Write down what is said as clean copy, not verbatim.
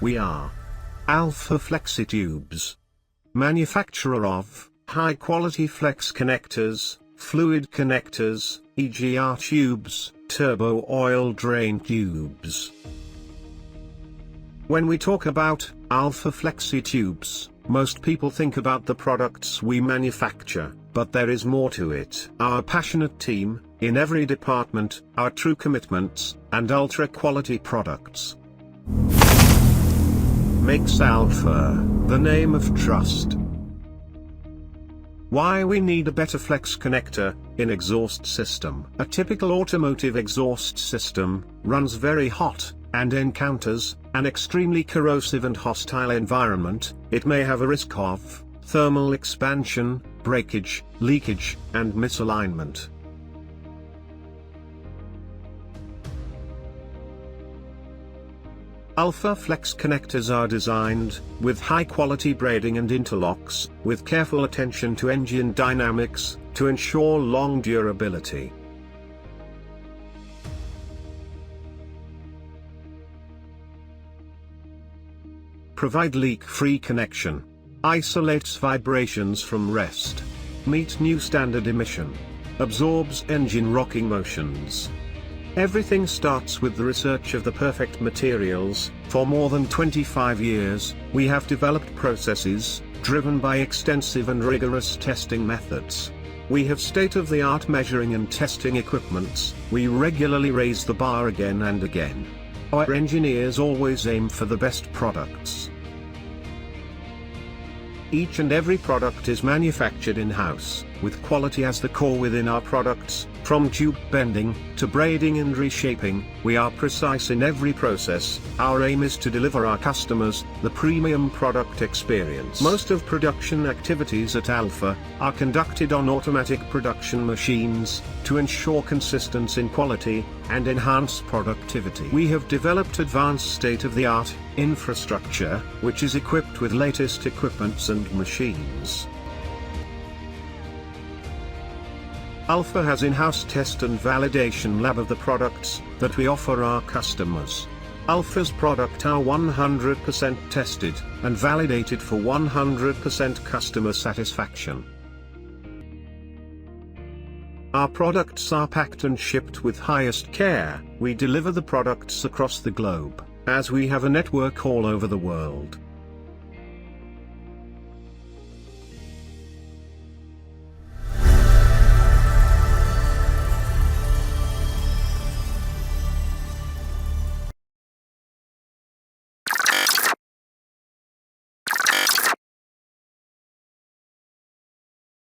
We are ALFA Flexitubes, manufacturer of high-quality flex connectors, fluid connectors, EGR tubes, turbo oil drain tubes. When we talk about ALFA Flexitubes, most people think about the products we manufacture, but there is more to it. Our passionate team, in every department, our true commitments, and ultra-quality products makes ALFA the name of trust. Why we need a better flex connector in exhaust system. A typical automotive exhaust system runs very hot and encounters an extremely corrosive and hostile environment. It may have a risk of thermal expansion, breakage, leakage, and misalignment. ALFA Flex connectors are designed with high-quality braiding and interlocks, with careful attention to engine dynamics, to ensure long durability. Provide leak-free connection. Isolates vibrations from rest. Meet new standard emission. Absorbs engine rocking motions. Everything starts with the research of the perfect materials. For more than 25 years, we have developed processes, driven by extensive and rigorous testing methods. We have state-of-the-art measuring and testing equipments. We regularly raise the bar again and again. Our engineers always aim for the best products. Each and every product is manufactured in-house, with quality as the core within our products. From tube bending, to braiding and reshaping, we are precise in every process. Our aim is to deliver our customers the premium product experience. Most of production activities at ALFA are conducted on automatic production machines, to ensure consistency in quality and enhance productivity. We have developed advanced state-of-the-art infrastructure, which is equipped with latest equipments and machines. ALFA has in-house test and validation lab of the products that we offer our customers. ALFA's products are 100% tested and validated for 100% customer satisfaction. Our products are packed and shipped with highest care. We deliver the products across the globe, as we have a network all over the world.